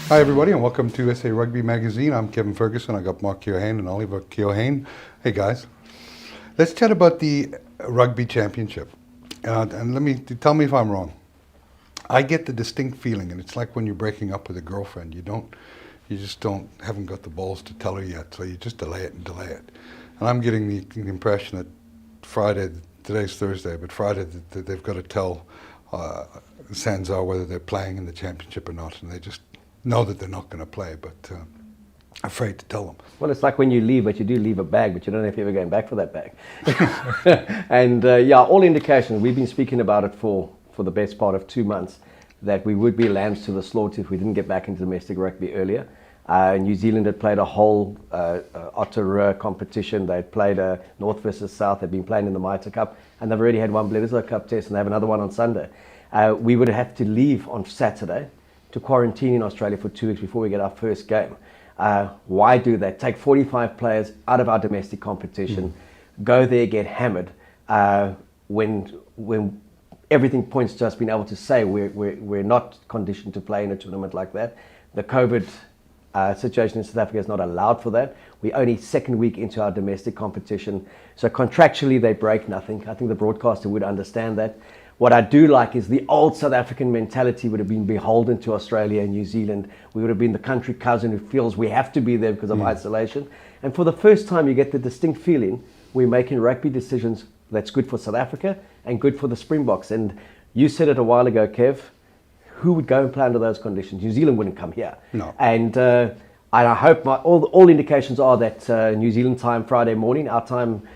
Hi everybody and welcome to SA Rugby Magazine. I'm Kevin Ferguson. I got Mark Keohane and Oliver Keohane. Hey guys. Let's chat about the Rugby Championship. And tell me if I'm wrong. I get the distinct feeling, and it's like when you're breaking up with a girlfriend. Haven't got the balls to tell her yet, so you just delay it and delay it. And I'm getting the impression that today's Thursday, but Friday that they've got to tell Sanzar whether they're playing in the championship or not, and they just know that they're not going to play, but afraid to tell them. Well, it's like when you leave, but you do leave a bag, but you don't know if you're ever going back for that bag. And all indications, we've been speaking about it for the best part of 2 months, that we would be lambs to the slaughter if we didn't get back into domestic rugby earlier. New Zealand had played a whole Aotearoa competition. They'd played a North versus South. They'd been playing in the Mitre Cup, and they've already had one Bledisloe Cup test, and they have another one on Sunday. We would have to leave on Saturday to quarantine in Australia for 2 weeks before we get our first game. Why do that? Take 45 players out of our domestic competition, go there, get hammered, when everything points to us being able to say we're not conditioned to play in a tournament like that. The COVID situation in South Africa is not allowed for that. We're only second week into our domestic competition, so contractually they break nothing. I think the broadcaster would understand that. What I do like is the old South African mentality would have been beholden to Australia and New Zealand. We would have been the country cousin who feels we have to be there because of isolation. And for the first time, you get the distinct feeling we're making rugby decisions that's good for South Africa and good for the Springboks. And you said it a while ago, Kev, who would go and play under those conditions? New Zealand wouldn't come here. No. And I hope all indications are that New Zealand time Friday morning, our time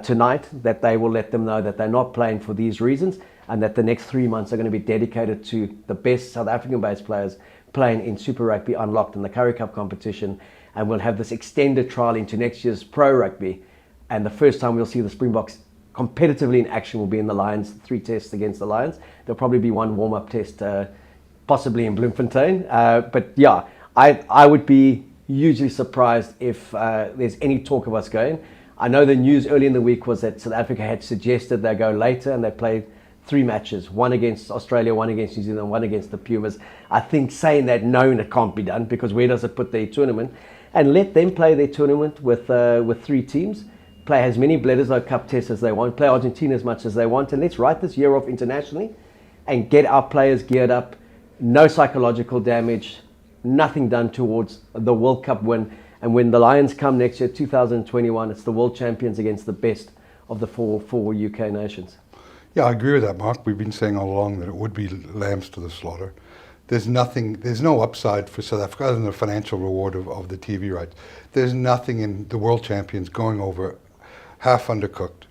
tonight, that they will let them know that they're not playing for these reasons, and that the next 3 months are going to be dedicated to the best South African-based players playing in Super Rugby Unlocked in the Currie Cup competition. And we'll have this extended trial into next year's Pro Rugby. And the first time we'll see the Springboks competitively in action will be in the Lions, 3 tests against the Lions. There'll probably be one warm-up test, possibly in Bloemfontein. But yeah, I would be hugely surprised if there's any talk of us going. I know the news early in the week was that South Africa had suggested they go later and they play 3 matches, one against Australia, one against New Zealand, one against the Pumas. I think saying that, no, it can't be done, because where does it put their tournament? And let them play their tournament with 3 teams, play as many Bledisloe Cup tests as they want, play Argentina as much as they want, and let's write this year off internationally and get our players geared up. No psychological damage, nothing done towards the World Cup win. And when the Lions come next year, 2021, it's the world champions against the best of the four UK nations. Yeah, I agree with that, Mark. We've been saying all along that it would be lambs to the slaughter. There's no upside for South Africa other than the financial reward of the TV rights. There's nothing in the world champions going over half undercooked,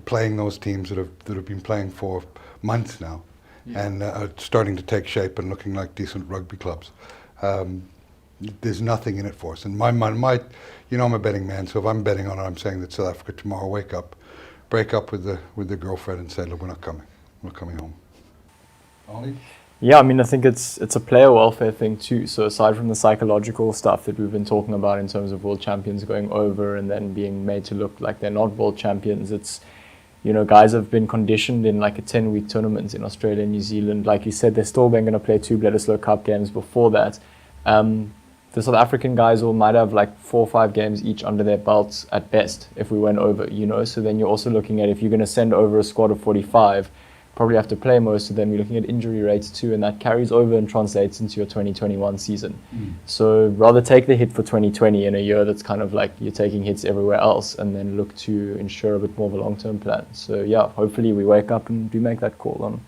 playing those teams that have been playing for months now, and are starting to take shape and looking like decent rugby clubs. There's nothing in it for us. And I'm a betting man, so if I'm betting on it, I'm saying that South Africa tomorrow break up with the girlfriend and say, look, we're not coming. We're coming home. Ollie? Yeah, I mean, I think it's a player welfare thing too. So aside from the psychological stuff that we've been talking about in terms of world champions going over and then being made to look like they're not world champions, it's, guys have been conditioned in like a 10-week tournament in Australia and New Zealand. Like you said, they're still going to play 2 Bledisloe Cup games before that. The South African guys might have like 4 or 5 games each under their belts at best if we went over, So then you're also looking at, if you're going to send over a squad of 45, probably have to play most of them. You're looking at injury rates too, and that carries over and translates into your 2021 season. So rather take the hit for 2020 in a year that's kind of like you're taking hits everywhere else, and then look to ensure a bit more of a long-term plan. So yeah, hopefully we wake up and do make that call on.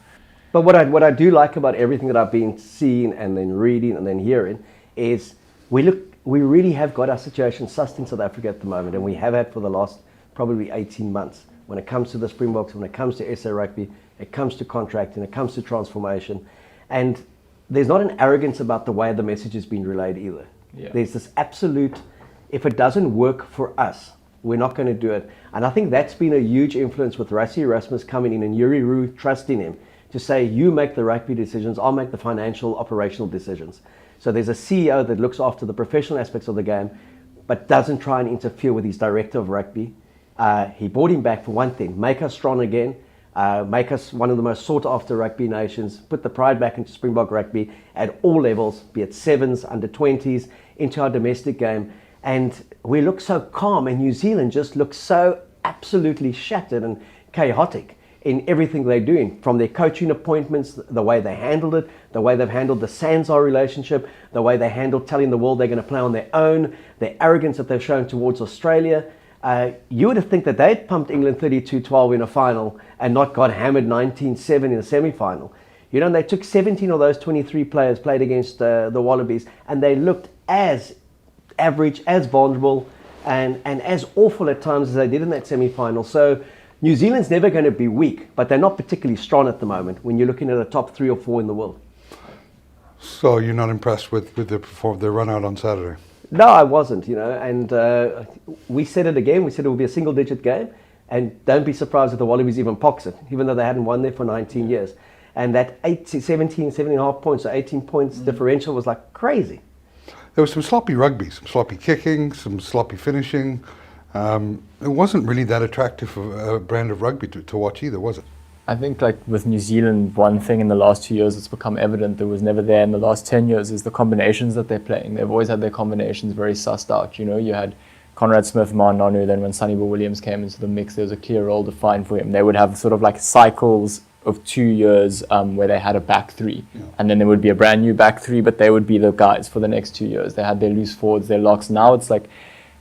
But what I do like about everything that I've been seeing and then reading and then hearing is we really have got our situation sussed in South Africa at the moment, and we have had for the last probably 18 months. When it comes to the Springboks, when it comes to SA Rugby, it comes to contracting, it comes to transformation. And there's not an arrogance about the way the message is being relayed either. Yeah. There's this absolute, if it doesn't work for us, we're not going to do it. And I think that's been a huge influence with Rassie Erasmus coming in and Yuri Roo trusting him to say, you make the rugby decisions, I'll make the financial, operational decisions. So there's a CEO that looks after the professional aspects of the game, but doesn't try and interfere with his director of rugby. He brought him back for one thing, make us strong again, make us one of the most sought after rugby nations, put the pride back into Springbok rugby at all levels, be it sevens, under 20s, into our domestic game. And we look so calm, and New Zealand just looks so absolutely shattered and chaotic in everything they're doing, from their coaching appointments, the way they handled it, the way they've handled the Sanzar relationship, the way they handled telling the world they're going to play on their own, the arrogance that they've shown towards Australia. You would have think that they'd pumped England 32-12 in a final and not got hammered 19-7 in the semi-final. You know, they took 17 of those 23 players, played against the Wallabies, and they looked as average, as vulnerable, and as awful at times as they did in that semi-final. So New Zealand's never going to be weak, but they're not particularly strong at the moment when you're looking at the top 3 or 4 in the world. So you're not impressed with the run out on Saturday? No, I wasn't, you know, and we said it again. We said it would be a single-digit game, and don't be surprised if the Wallabies even pox it, even though they hadn't won there for 19 years. And that 17.5 points or 18 points differential was like crazy. There was some sloppy rugby, some sloppy kicking, some sloppy finishing. It wasn't really that attractive a brand of rugby to watch either, was it? I think, like with New Zealand, one thing in the last 2 years that's become evident that was never there in the last 10 years is the combinations that they're playing. They've always had their combinations very sussed out. You know, you had Conrad Smith, Nonu, then when Sonny Bill Williams came into the mix, there was a clear role defined for him. They would have sort of like cycles of 2 years where they had a back three, and then there would be a brand new back three, but they would be the guys for the next 2 years. They had their loose forwards, their locks. Now it's like,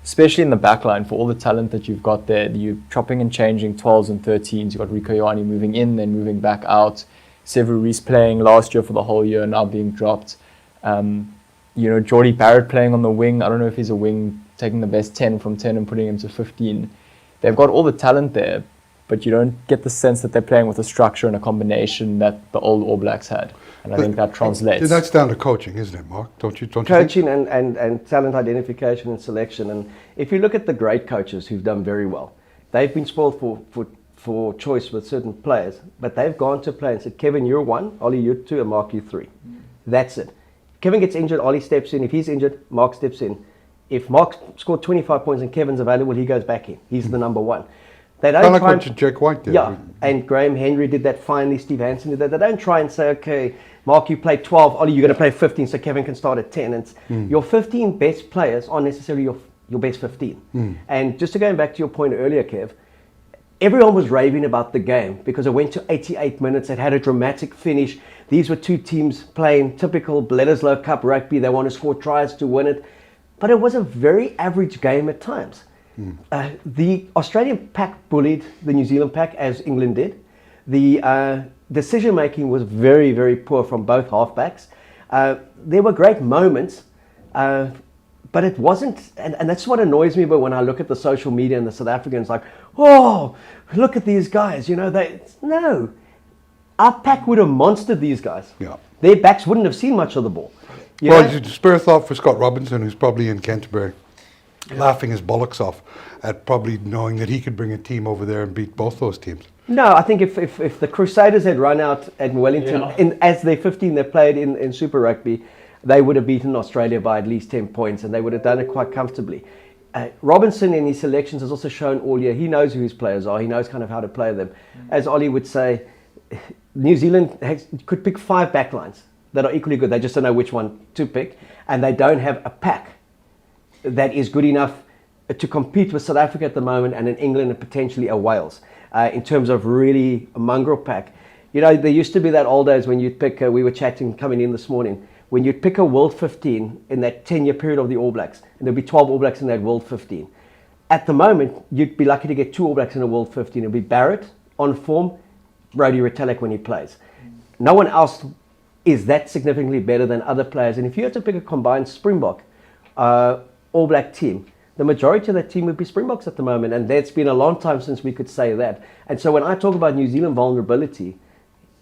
especially in the back line, for all the talent that you've got there, you're chopping and changing 12s and 13s. You've got Rico Ioane moving in, then moving back out. Sevu Reece playing last year for the whole year, now being dropped. You know, Geordie Barrett playing on the wing. I don't know if he's a wing, taking the best 10 from 10 and putting him to 15. They've got all the talent there, but you don't get the sense that they're playing with a structure and a combination that the old All Blacks had. And I think that translates. That's down to coaching, isn't it, Mark? Don't you coaching think? and talent identification and selection. And if you look at the great coaches who've done very well, they've been spoiled for choice with certain players, but they've gone to play and said, Kevin, you're 1, Ollie, you're 2, and Mark, you're 3. That's it. Kevin gets injured, Ollie steps in. If he's injured, Mark steps in. If Mark scored 25 points and Kevin's available, he goes back in. He's the number 1. They don't kind of like what Jack White did. Yeah, and Graham Henry did that finally. Steve Hansen did that. They don't try and say, okay, Mark, you played 12. Ollie, you're going to play 15, so Kevin can start at 10. And your 15 best players aren't necessarily your best 15. And just to going back to your point earlier, Kev, everyone was raving about the game because it went to 88 minutes. It had a dramatic finish. These were two teams playing typical Bledisloe Cup rugby. They want to score tries to win it. But it was a very average game at times. The Australian pack bullied the New Zealand pack, as England did. The decision making was very, very poor from both halfbacks. There were great moments, but it wasn't, and that's what annoys me. But when I look at the social media and the South Africans, like, oh, look at these guys, you know, no, our pack would have monstered these guys. Yeah. Their backs wouldn't have seen much of the ball. Well, you spare a thought for Scott Robinson, who's probably in Canterbury, laughing his bollocks off at probably knowing that he could bring a team over there and beat both those teams. No, I think if the Crusaders had run out at Wellington as their 15 they played in Super Rugby, they would have beaten Australia by at least 10 points, and they would have done it quite comfortably. Robinson in his selections has also shown all year he knows who his players are. He knows kind of how to play them. As Ollie would say, New Zealand could pick 5 backlines that are equally good. They just don't know which one to pick, and they don't have a pack that is good enough to compete with South Africa at the moment and in England and potentially a Wales in terms of really a mongrel pack. You know, there used to be that old days when you'd pick, we were chatting coming in this morning, when you'd pick a World 15 in that 10-year period of the All Blacks, and there'd be 12 All Blacks in that World 15. At the moment, you'd be lucky to get 2 All Blacks in a World 15. It'd be Barrett on form, Brodie Retallick when he plays. No one else is that significantly better than other players. And if you had to pick a combined Springbok All Black team, the majority of that team would be Springboks at the moment, and that's been a long time since we could say that. And so when I talk about New Zealand vulnerability,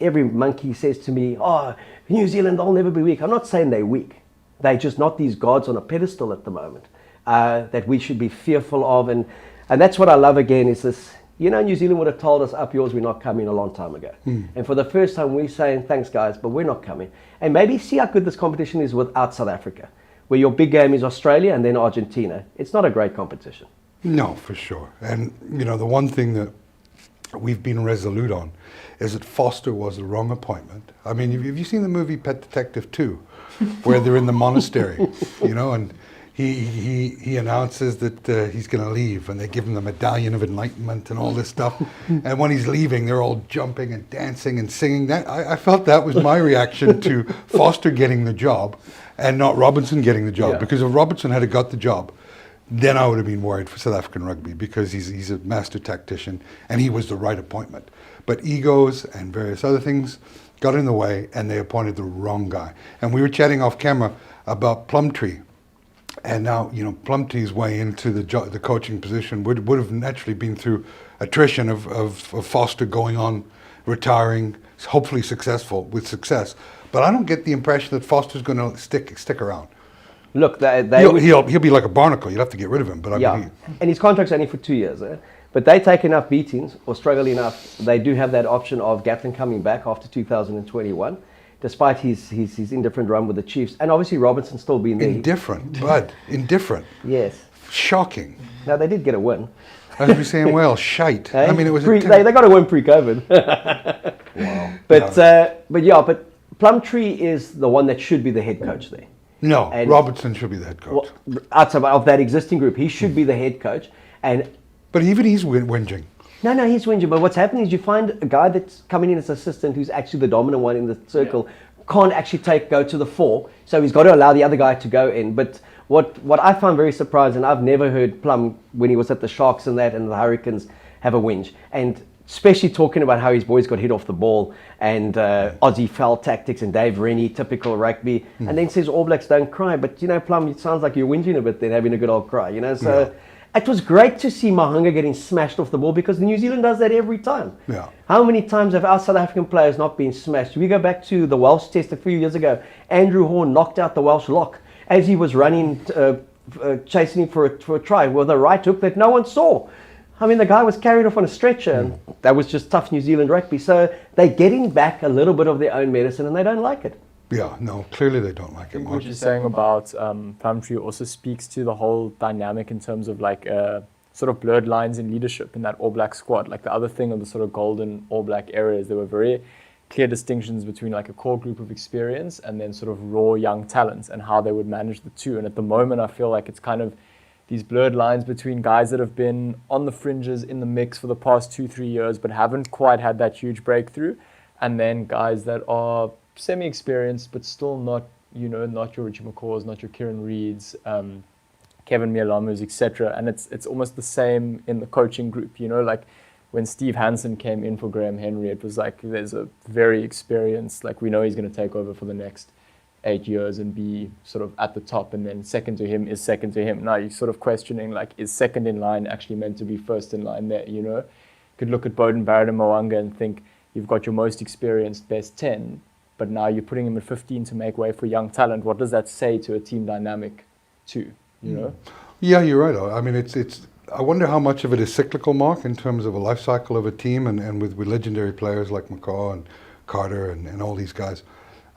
every monkey says to me, oh, New Zealand, they'll never be weak. I'm not saying they're weak. They're just not these gods on a pedestal at the moment that we should be fearful of. And that's what I love again is this, you know, New Zealand would have told us, up yours, we're not coming a long time ago. And for the first time, we're saying, thanks guys, but we're not coming. And maybe see how good this competition is without South Africa, where your big game is Australia and then Argentina. It's not a great competition. No, for sure. And, you know, the one thing that we've been resolute on is that Foster was the wrong appointment. I mean, have you seen the movie Pet Detective 2, where they're in the monastery, and he announces that he's going to leave, and they give him the medallion of enlightenment and all this stuff. And when he's leaving, they're all jumping and dancing and singing. That I felt that was my reaction to Foster getting the job and not Robinson getting the job. Yeah. Because if Robinson had got the job, then I would have been worried for South African rugby, because he's a master tactician and he was the right appointment. But egos and various other things got in the way, and they appointed the wrong guy. And we were chatting off camera about Plumtree. And now, Plumtree's way into the coaching position would have naturally been through attrition of Foster going on, retiring, hopefully with success. But I don't get the impression that Foster's going to stick around. Look, He'll be like a barnacle. You'll have to get rid of him. But and his contract's only for 2 years. But they take enough beatings or struggle enough. They do have that option of Gatland coming back after 2021, despite his indifferent run with the Chiefs. And obviously Robinson still being there. Indifferent. Yes. Shocking. Now, they did get a win. As we say in Wales, shite. Hey? I mean, it was they got a win pre-COVID. Wow. But Plumtree is the one that should be the head coach there. No, And- Robertson should be the head coach. Well, outside of that existing group, he should be the head coach. And But even he's whinging. no, he's whinging. But what's happening is you find a guy that's coming in as assistant who's actually the dominant one in the circle, can't actually go to the fore. So he's got to allow the other guy to go in. But what I found very surprising, I've never heard Plum, when he was at the Sharks and the Hurricanes, have a whinge. And especially talking about how his boys got hit off the ball and Aussie foul tactics and Dave Rennie, typical rugby. And then says All Blacks don't cry. But, Plum, it sounds like you're whinging a bit then, having a good old cry, So... Yeah. It was great to see Mahanga getting smashed off the ball, because New Zealand does that every time. Yeah. How many times have our South African players not been smashed? We go back to the Welsh test a few years ago. Andrew Horn knocked out the Welsh lock as he was running, chasing him for a try with a right hook that no one saw. I mean, the guy was carried off on a stretcher, and that was just tough New Zealand rugby. So they're getting back a little bit of their own medicine, and they don't like it. Yeah, no, clearly they don't like it. What you're saying about Plumtree also speaks to the whole dynamic in terms of sort of blurred lines in leadership in that All Black squad. Like the other thing of the sort of golden All Black era is there were very clear distinctions between like a core group of experience and then sort of raw young talents and how they would manage the two. And at the moment, I feel like it's kind of these blurred lines between guys that have been on the fringes in the mix for the past 2-3 years but haven't quite had that huge breakthrough, and then guys that are semi-experienced, but still not your Richie McCaws, not your Kieran Reeds, Kevin Mialamus, etc. And it's almost the same in the coaching group. Like when Steve Hansen came in for Graham Henry, it was like there's a very experienced, like we know he's going to take over for the next 8 years and be sort of at the top, and then second to him is second to him. Now you're sort of questioning, like, is second in line actually meant to be first in line there? You could look at Bowden Barrett and Moanga and think you've got your most experienced best 10, but now you're putting him at 15 to make way for young talent. What does that say to a team dynamic too, Yeah, you're right. I mean, it's. I wonder how much of it is cyclical, Mark, in terms of a life cycle of a team, and with legendary players like McCaw and Carter and all these guys.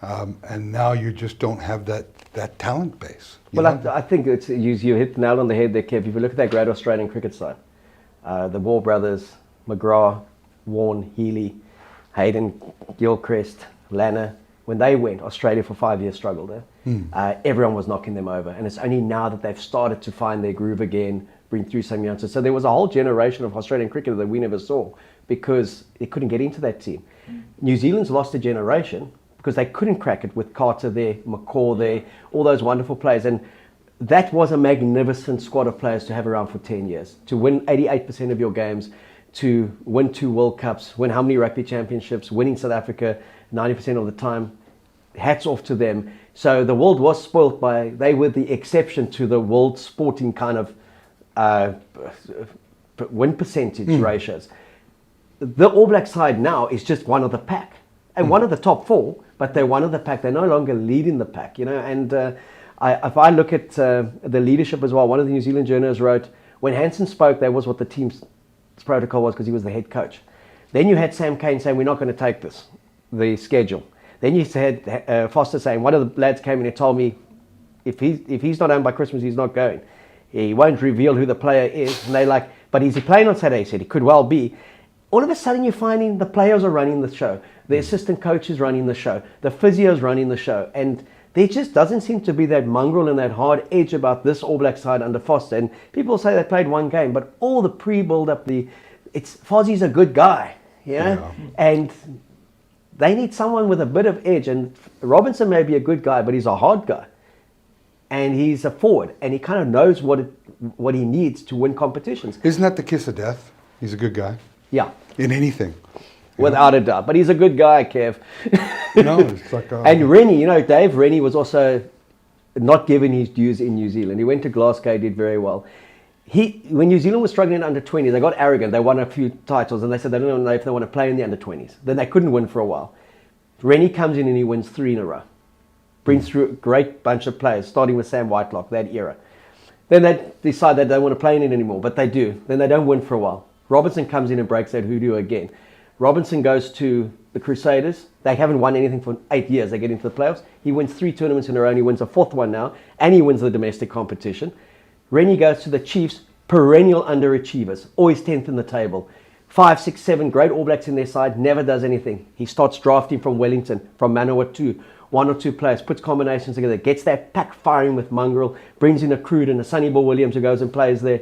And now you just don't have that talent base. I think you hit the nail on the head there, Kev. If you look at that great Australian cricket side, the War brothers, McGrath, Warne, Healy, Hayden, Gilchrist, Lanner, when they went, Australia for 5 years struggled. Everyone was knocking them over. And it's only now that they've started to find their groove again, bring through some youngsters. So there was a whole generation of Australian cricketers that we never saw because they couldn't get into that team. New Zealand's lost a generation because they couldn't crack it with Carter there, McCaw there, all those wonderful players. And that was a magnificent squad of players to have around for 10 years. To win 88% of your games, to win 2 World Cups, win how many Rugby Championships, winning South Africa 90% of the time. Hats off to them. So the world was spoilt they were the exception to the world sporting kind of win percentage ratios. The All Black side now is just one of the pack. And one of the top 4, but they're one of the pack. They're no longer leading the pack, And if I look at the leadership as well, one of the New Zealand journalists wrote, when Hansen spoke, that was what the team's protocol was because he was the head coach. Then you had Sam Cane saying, we're not going to take this, the schedule. Then you had Foster saying, one of the lads came in and told me, if he's not home by Christmas, he's not going. He won't reveal who the player is. And they're like, but is he playing on Saturday? He said, he could well be. all of a sudden you're finding the players are running the show, the assistant coach is running the show, the physio is running the show, and there just doesn't seem to be that mongrel and that hard edge about this All Black side under Foster. And people say they played one game, but all the pre-build-up, Fozzie's a good guy, and they need someone with a bit of edge. And Robinson may be a good guy, but he's a hard guy, and he's a forward, and he kind of knows what he needs to win competitions. Isn't that the kiss of death? He's a good guy. Yeah. In anything. Without a doubt. But he's a good guy, Kev. No, it's like... And Rennie, Dave Rennie was also not given his dues in New Zealand. He went to Glasgow, did very well. When New Zealand was struggling in under 20s, they got arrogant. They won a few titles, and they said they don't know if they want to play in the under 20s. Then they couldn't win for a while. Rennie comes in and he wins 3 in a row. Brings through a great bunch of players, starting with Sam Whitelock, that era. Then they decide they don't want to play in it anymore, but they do. Then they don't win for a while. Robinson comes in and breaks that hoodoo again. Robinson goes to the Crusaders. They haven't won anything for 8 years. They get into the playoffs. He wins 3 tournaments in a row, and he wins a 4th one now, and he wins the domestic competition. Rennie goes to the Chiefs, perennial underachievers, always 10th in the table. 5, 6, 7 great All Blacks in their side, never does anything. He starts drafting from Wellington, from Manawatu, 1 or 2 players, puts combinations together, gets that pack firing with mongrel, brings in a Cruden, a Sonny Ball Williams who goes and plays there.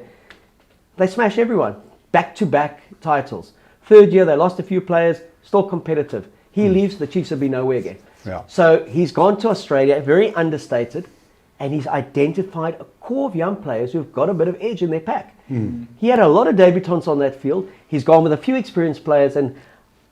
They smash everyone. Back-to-back titles. 3rd year, they lost a few players, still competitive. He leaves, the Chiefs will be nowhere again. Yeah. So he's gone to Australia, very understated, and he's identified a core of young players who've got a bit of edge in their pack. He had a lot of debutants on that field. He's gone with a few experienced players, and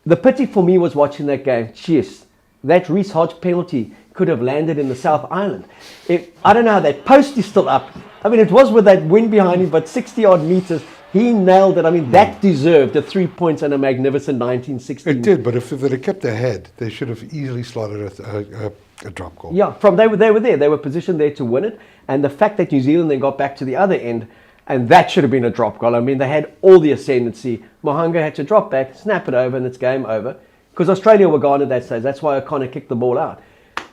the pity for me was watching that game. Jeez, that Reece Hodge penalty could have landed in the South Island. I don't know how that post is still up. I mean, it was with that wind behind him, but 60-odd meters. He nailed it. I mean, that deserved the 3 points and a magnificent 1916. It did, but if they'd have kept ahead, they should have easily slotted a drop goal. Yeah, they were there. They were positioned there to win it. And the fact that New Zealand then got back to the other end, and that should have been a drop goal. I mean, they had all the ascendancy. Mohanga had to drop back, snap it over, and it's game over. Because Australia were gone at that stage. That's why O'Connor kicked the ball out.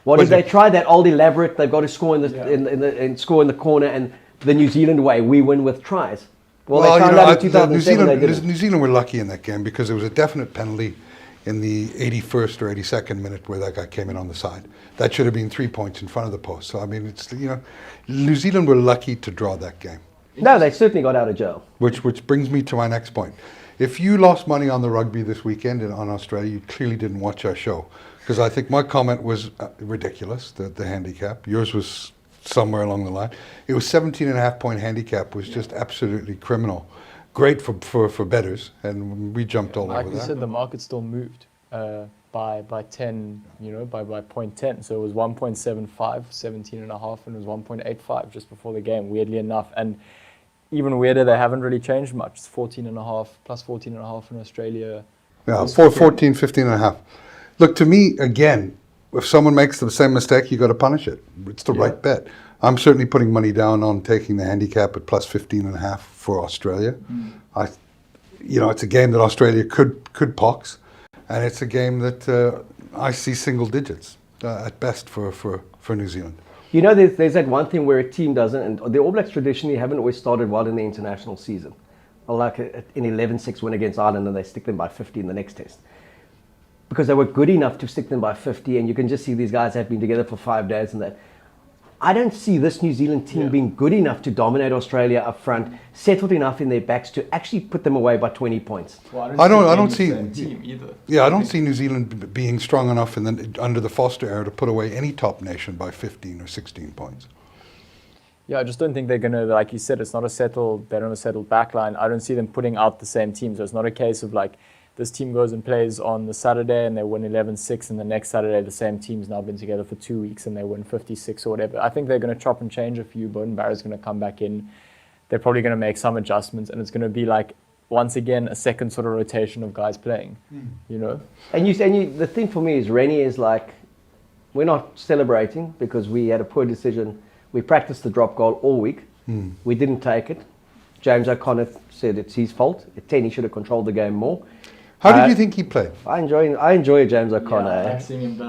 What did they try? That old elaborate, they've got to score in score in the corner, and the New Zealand way, we win with tries. Well, they found out in 2007 New Zealand were lucky in that game because there was a definite penalty in the 81st or 82nd minute where that guy came in on the side. That should have been 3 points in front of the post. So, I mean, New Zealand were lucky to draw that game. No, they certainly got out of jail. Which brings me to my next point. If you lost money on the rugby this weekend and on Australia, you clearly didn't watch our show. Because I think my comment was ridiculous, the handicap. Yours was somewhere along the line. It was 17.5 point handicap was just absolutely criminal. Great for bettors, and we jumped all over that. Like you said, the market still moved by 10, by 0.10. So it was 1.75, 17.5, and it was 1.85 just before the game, weirdly enough. And even weirder, they haven't really changed much. It's 14.5 plus 14.5 in Australia. Yeah, 14, 15.5. Look, to me, again, if someone makes the same mistake, you got to punish it. It's the right bet. I'm certainly putting money down on taking the handicap at plus 15.5 for Australia. It's a game that Australia could pox, and it's a game that I see single digits at best for New Zealand. There's that one thing where a team doesn't, and the All Blacks traditionally haven't always started well in the international season. Like an 11-6 win against Ireland, and they stick them by 50 in the next test. Because they were good enough to stick them by 50, and you can just see these guys have been together for 5 days and that. I don't see this New Zealand team being good enough to dominate Australia up front, settled enough in their backs to actually put them away by 20 points. Well, I don't see team either. Yeah, I don't see New Zealand being strong enough under the Foster era to put away any top nation by 15 or 16 points. Yeah, I just don't think they're going to, like you said, they don't have a settled backline. I don't see them putting out the same team. So it's not a case of like, this team goes and plays on the Saturday and they win 11-6, and the next Saturday the same team's now been together for 2 weeks and they win 56 or whatever. I think they're going to chop and change a few. Beauden Barrett's going to come back in. They're probably going to make some adjustments, and it's going to be like, once again, a second sort of rotation of guys playing, And the thing for me is Rennie is like, we're not celebrating because we had a poor decision. We practiced the drop goal all week. We didn't take it. James O'Connor said it's his fault. At 10, he should have controlled the game more. How did you think he played? I enjoy James O'Connor.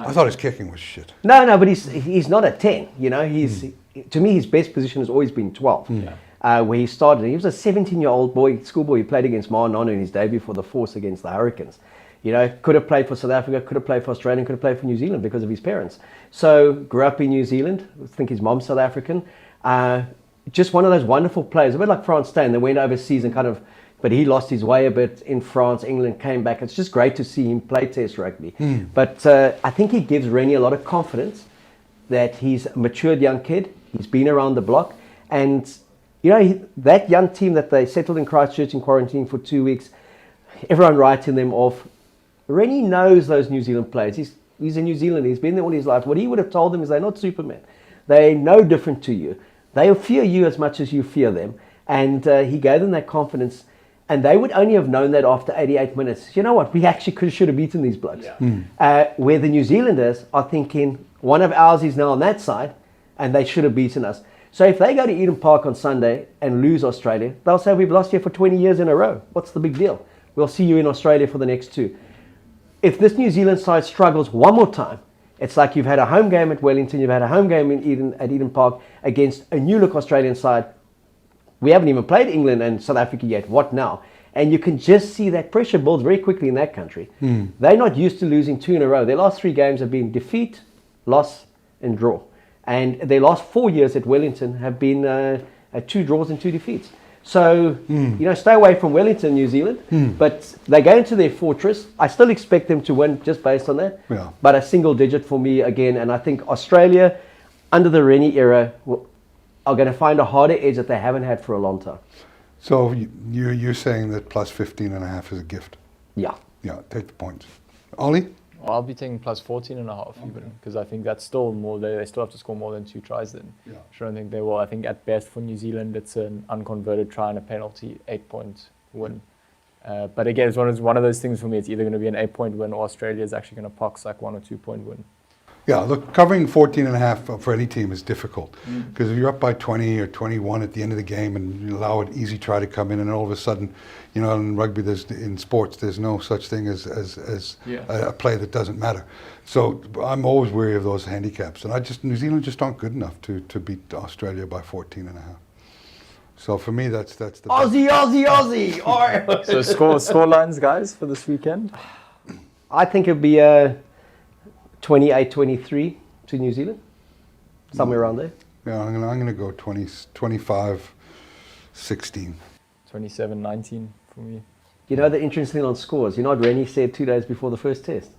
I thought his kicking was shit. No, but he's not a 10. To me, his best position has always been 12. where he started. He was a 17-year-old boy, schoolboy. He played against Nonu in his debut for the Force against the Hurricanes. You know, could have played for South Africa, could have played for Australia, could have played for New Zealand because of his parents. So grew up in New Zealand. I think his mom's South African. Just one of those wonderful players, a bit like Frans Steyn. They went overseas and but he lost his way a bit in France. England came back. It's just great to see him play Test rugby. But I think he gives Rennie a lot of confidence that he's a matured young kid. He's been around the block. And, you know, that young team that they settled in Christchurch in quarantine for 2 weeks, everyone writing them off. Rennie knows those New Zealand players. He's a New Zealander. He's been there all his life. What he would have told them is they're not Superman. They're no different to you. They'll fear you as much as you fear them. And he gave them that confidence. And they would only have known that after 88 minutes. You know what? We actually should have beaten these blokes. Where the New Zealanders are thinking, one of ours is now on that side, and they should have beaten us. So if they go to Eden Park on Sunday and lose Australia, they'll say, we've lost here for 20 years in a row. What's the big deal? We'll see you in Australia for the next 2. If this New Zealand side struggles one more time, it's like you've had a home game at Wellington, you've had a home game at Eden Park against a new look Australian side. We haven't even played England and South Africa yet. What now? And you can just see that pressure builds very quickly in that country. They're not used to losing 2 in a row. Their last 3 games have been defeat, loss, and draw. And their last 4 years at Wellington have been 2 draws and 2 defeats. So, you know, stay away from Wellington, New Zealand. But they go into their fortress. I still expect them to win just based on that. Yeah. But a single digit for me again. And I think Australia, under the Rennie era, are going to find a harder edge that they haven't had for a long time. So you're saying that plus 15.5 is a gift? Yeah. Yeah, take the points. Ollie? I'll be taking plus 14.5 even, because I think that's still more. They still have to score more than 2 tries then. Yeah. I don't think they will. I think at best for New Zealand, it's an unconverted try and a penalty, 8-point win. But again, it's one of those things for me. It's either going to be an 8-point win or Australia is actually going to pox like 1 or 2 point win. Yeah, look, covering 14.5 for any team is difficult because if you're up by 20 or 21 at the end of the game and you allow an easy try to come in, and all of a sudden, you know, in rugby, in sports, there's no such thing as a play that doesn't matter. So I'm always wary of those handicaps, and New Zealand just aren't good enough to beat Australia by 14.5. So for me, that's the Aussie! All right. So score lines, guys, for this weekend? I think it'll be 28-23 to New Zealand, somewhere around there. Yeah, I'm gonna go 25-16. 27-19 for me. You know the interesting thing on scores, you know what Rennie said 2 days before the first test?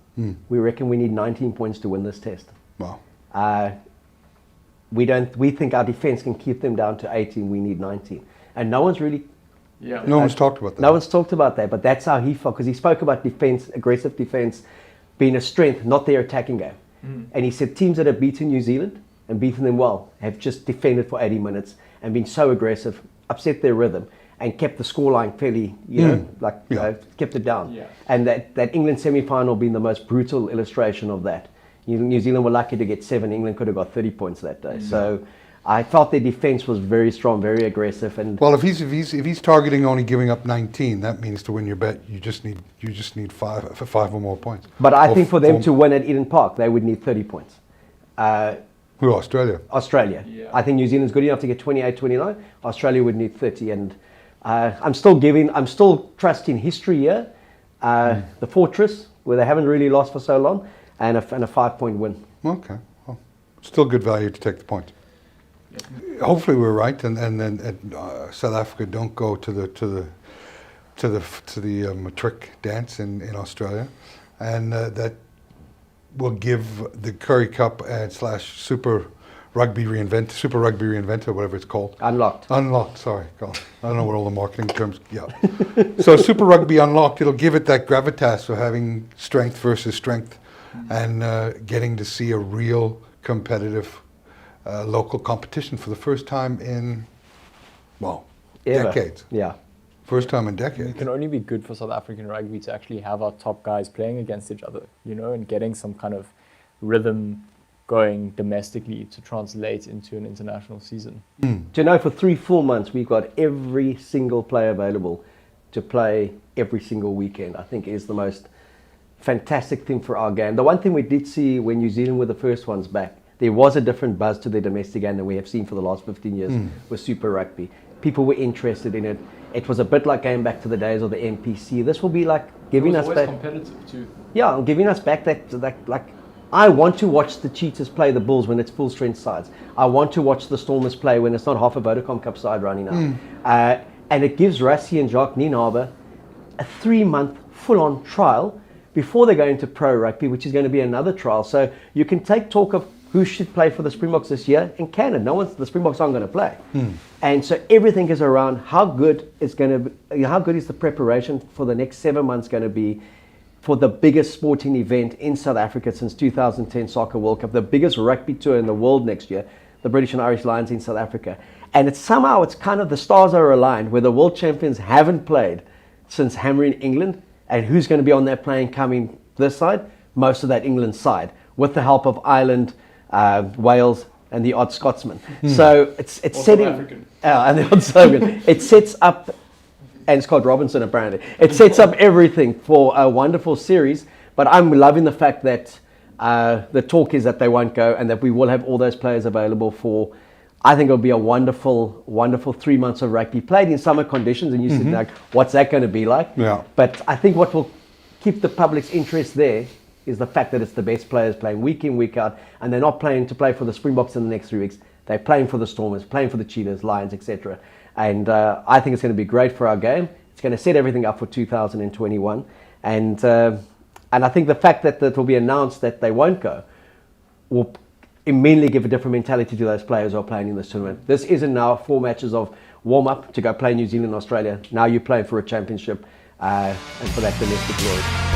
We reckon we need 19 points to win this test. Wow. We think our defense can keep them down to 18, we need 19. And no one's really... No one's talked about that. No one's talked about that, but that's how he felt, because he spoke about defense, aggressive defense, being a strength, not their attacking game. And he said teams that have beaten New Zealand and beaten them well have just defended for 80 minutes and been so aggressive, upset their rhythm, and kept the scoreline fairly, kept it down. Yeah. And that England semi-final being the most brutal illustration of that. New Zealand were lucky to get 7. England could have got 30 points that day. So I felt their defense was very strong, very aggressive. And well, if he's targeting only giving up 19, that means to win your bet, you just need 5 or more points. But I think for them to win at Eden Park, they would need 30 points. Who, Australia? Australia. Yeah. I think New Zealand's good enough to get 28, 29. Australia would need 30. And I'm still trusting history here. The Fortress, where they haven't really lost for so long, and a 5-point win. Okay. Well, still good value to take the point. Hopefully we're right, and South Africa don't go to the matric dance in Australia, and that will give the Currie Cup / Super Rugby Reinvented, whatever it's called. Unlocked. Sorry, God, I don't know what all the marketing terms. Yeah. So Super Rugby Unlocked, it'll give it that gravitas of having strength versus strength, and getting to see a real competitive. Local competition for the first time in, decades. Yeah. First time in decades. It can only be good for South African rugby to actually have our top guys playing against each other, and getting some kind of rhythm going domestically to translate into an international season. Do you know, for 3 full months, we've got every single player available to play every single weekend. I think is the most fantastic thing for our game. The one thing we did see when New Zealand were the first ones back, there was a different buzz to their domestic game than we have seen for the last 15 years with Super Rugby. People were interested in it. It was a bit like going back to the days of the NPC. This will be like giving us back. Competitive too. Yeah, giving us back that like. I want to watch the Cheetahs play the Bulls when it's full strength sides. I want to watch the Stormers play when it's not half a Vodacom Cup side running out. And it gives Rassie and Jacques Nienhaber a 3-month full-on trial before they go into pro rugby, which is going to be another trial. So you can take talk of who should play for the Springboks this year in Canada. The Springboks aren't going to play. And so everything is around how good is the preparation for the next 7 months going to be for the biggest sporting event in South Africa since 2010 Soccer World Cup, the biggest rugby tour in the world next year, the British and Irish Lions in South Africa. And it's kind of the stars are aligned where the world champions haven't played since hammering England. And who's going to be on that plane coming this side? Most of that England side, with the help of Ireland, Wales, and the odd Scotsman. So it's setting, and the odd Slogan. It sets up, and Scott Robinson apparently. It sets up everything for a wonderful series. But I'm loving the fact that the talk is that they won't go, and that we will have all those players available for. I think it'll be a wonderful, wonderful 3 months of rugby played in summer conditions. And you said, like, what's that going to be like? Yeah. But I think what will keep the public's interest there is the fact that it's the best players playing week in, week out, and they're not playing to play for the Springboks in the next 3 weeks. They're playing for the Stormers, playing for the Cheetahs, Lions, etc. And I think it's going to be great for our game. It's going to set everything up for 2021. And I think the fact that it will be announced that they won't go will immediately give a different mentality to those players who are playing in this tournament. This isn't now 4 matches of warm-up to go play New Zealand and Australia. Now you're playing for a championship and for that domestic glory.